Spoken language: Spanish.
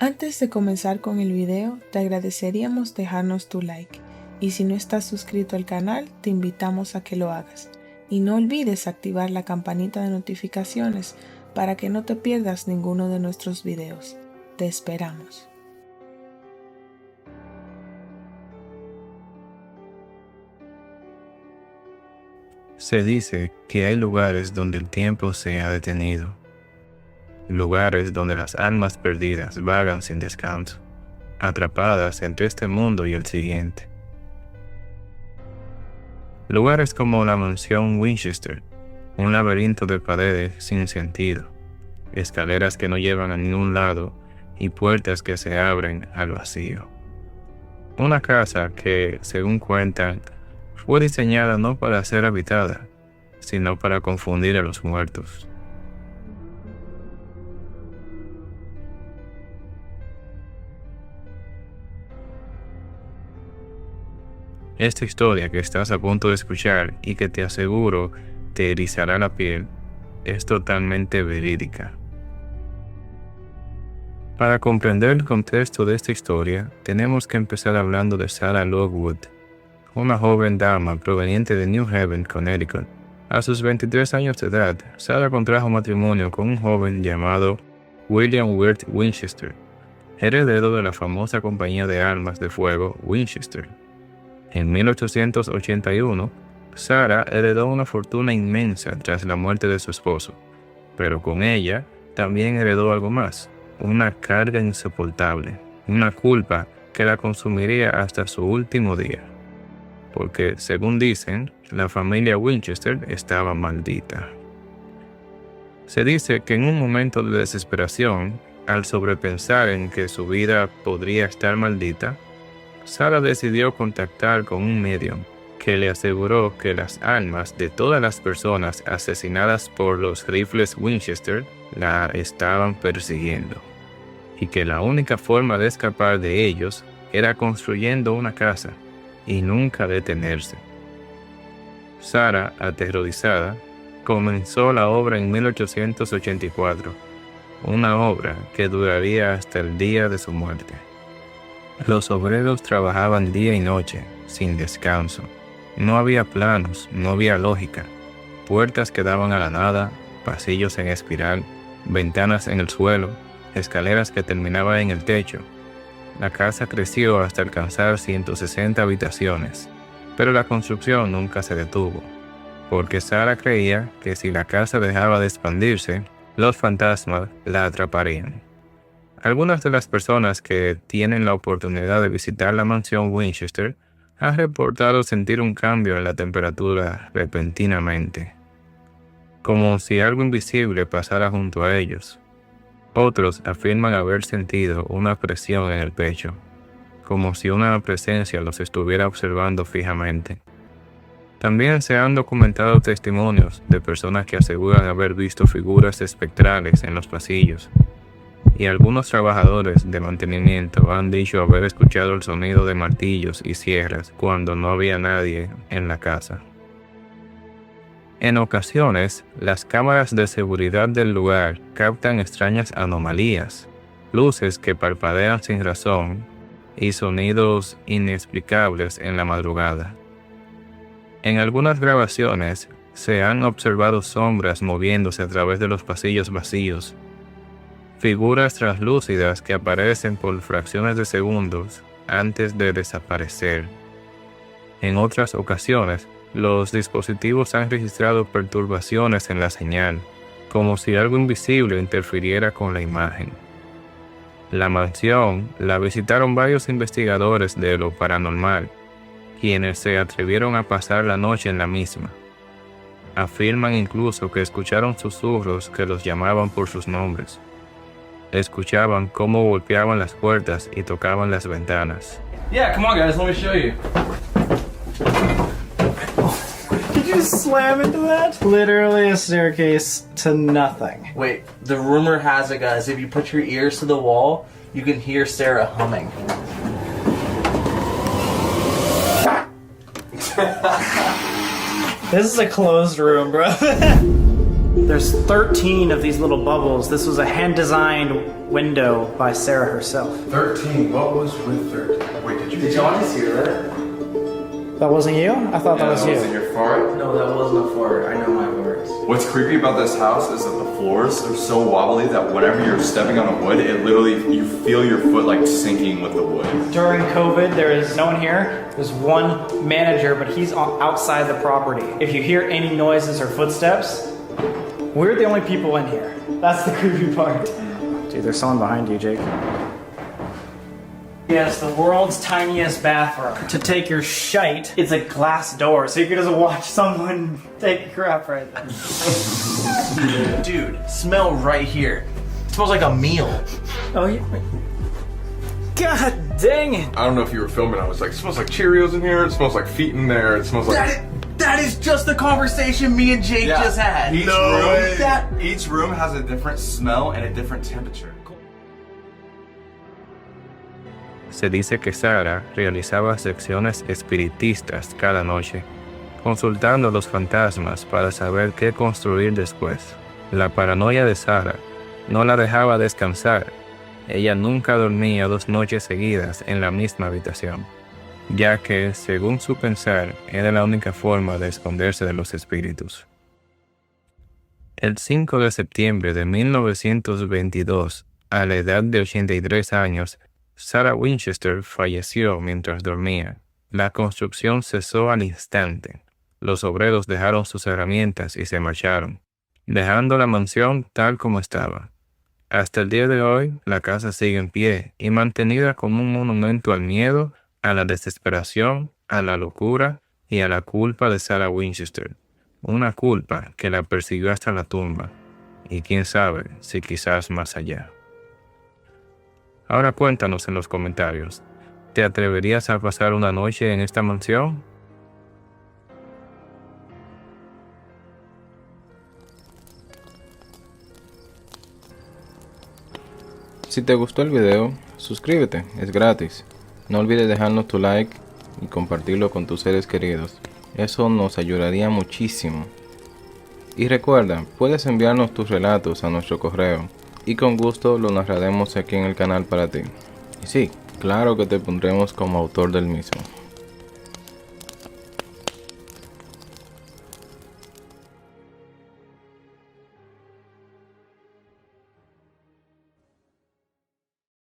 Antes de comenzar con el video, te agradeceríamos dejarnos tu like. Y si no estás suscrito al canal, te invitamos a que lo hagas. Y no olvides activar la campanita de notificaciones para que no te pierdas ninguno de nuestros videos. Te esperamos. Se dice que hay lugares donde el tiempo se ha detenido. Lugares donde las almas perdidas vagan sin descanso, atrapadas entre este mundo y el siguiente. Lugares como la mansión Winchester, un laberinto de paredes sin sentido, escaleras que no llevan a ningún lado y puertas que se abren al vacío. Una casa que, según cuentan, fue diseñada no para ser habitada, sino para confundir a los muertos. Esta historia que estás a punto de escuchar y que te aseguro te erizará la piel, es totalmente verídica. Para comprender el contexto de esta historia, tenemos que empezar hablando de Sarah Lockwood, una joven dama proveniente de New Haven, Connecticut. A sus 23 años de edad, Sarah contrajo matrimonio con un joven llamado William Wirt Winchester, heredero de la famosa compañía de armas de fuego Winchester. En 1881, Sarah heredó una fortuna inmensa tras la muerte de su esposo, pero con ella también heredó algo más, una carga insoportable, una culpa que la consumiría hasta su último día. Porque, según dicen, la familia Winchester estaba maldita. Se dice que en un momento de desesperación, al sobrepensar en que su vida podría estar maldita, Sarah decidió contactar con un medium que le aseguró que las almas de todas las personas asesinadas por los rifles Winchester la estaban persiguiendo, y que la única forma de escapar de ellos era construyendo una casa y nunca detenerse. Sarah, aterrorizada, comenzó la obra en 1884, una obra que duraría hasta el día de su muerte. Los obreros trabajaban día y noche, sin descanso. No había planos, no había lógica. Puertas que daban a la nada, pasillos en espiral, ventanas en el suelo, escaleras que terminaban en el techo. La casa creció hasta alcanzar 160 habitaciones, pero la construcción nunca se detuvo, porque Sarah creía que si la casa dejaba de expandirse, los fantasmas la atraparían. Algunas de las personas que tienen la oportunidad de visitar la mansión Winchester han reportado sentir un cambio en la temperatura repentinamente, como si algo invisible pasara junto a ellos. Otros afirman haber sentido una presión en el pecho, como si una presencia los estuviera observando fijamente. También se han documentado testimonios de personas que aseguran haber visto figuras espectrales en los pasillos, y algunos trabajadores de mantenimiento han dicho haber escuchado el sonido de martillos y sierras cuando no había nadie en la casa. En ocasiones, las cámaras de seguridad del lugar captan extrañas anomalías, luces que parpadean sin razón y sonidos inexplicables en la madrugada. En algunas grabaciones se han observado sombras moviéndose a través de los pasillos vacíos, figuras translúcidas que aparecen por fracciones de segundos antes de desaparecer. En otras ocasiones, los dispositivos han registrado perturbaciones en la señal, como si algo invisible interfiriera con la imagen. La mansión la visitaron varios investigadores de lo paranormal, quienes se atrevieron a pasar la noche en la misma. Afirman incluso que escucharon susurros que los llamaban por sus nombres. Escuchaban cómo golpeaban las puertas y tocaban las ventanas. Yeah, come on guys, let me show you. Did you slam into that? Literally a staircase to nothing. Wait, the rumor has it, guys, if you put your ears to the wall, you can hear Sarah humming. This is a closed room, bro. There's 13 of these little bubbles. This was a hand-designed window by Sarah herself. 13. What was with 13? Wait, Did y'all just hear that? That wasn't you? I thought that was you. wasn't your fart? No, that wasn't a fart. I know my words. What's creepy about this house is that the floors are so wobbly that whenever you're stepping on a wood, it literally, you feel your foot like sinking with the wood. During COVID, there is no one here. There's one manager, but he's outside the property. If you hear any noises or footsteps, we're the only people in here. That's the creepy part. Dude, there's someone behind you, Jake. Yes, the world's tiniest bathroom. To take your shite, it's a glass door, so you can just watch someone take a crap right there. Dude, smell right here. It smells like a meal. Oh, yeah. God dang it. I don't know if you were filming, I was like, it smells like Cheerios in here, it smells like feet in there, it smells like... That is just the conversation me and Jake just had. Each room has a different smell and a different temperature. Se dice que Sarah realizaba secciones espiritistas cada noche, consultando a los fantasmas para saber qué construir después. La paranoia de Sarah no la dejaba descansar. Ella nunca dormía 2 noches seguidas en la misma habitación, ya que, según su pensar, era la única forma de esconderse de los espíritus. El 5 de septiembre de 1922, a la edad de 83 años, Sarah Winchester falleció mientras dormía. La construcción cesó al instante. Los obreros dejaron sus herramientas y se marcharon, dejando la mansión tal como estaba. Hasta el día de hoy, la casa sigue en pie y mantenida como un monumento al miedo, a la desesperación, a la locura y a la culpa de Sarah Winchester. Una culpa que la persiguió hasta la tumba, y quién sabe si quizás más allá. Ahora cuéntanos en los comentarios, ¿te atreverías a pasar una noche en esta mansión? Si te gustó el video, suscríbete, es gratis. No olvides dejarnos tu like y compartirlo con tus seres queridos. Eso nos ayudaría muchísimo. Y recuerda, puedes enviarnos tus relatos a nuestro correo y con gusto lo narraremos aquí en el canal para ti. Y sí, claro que te pondremos como autor del mismo.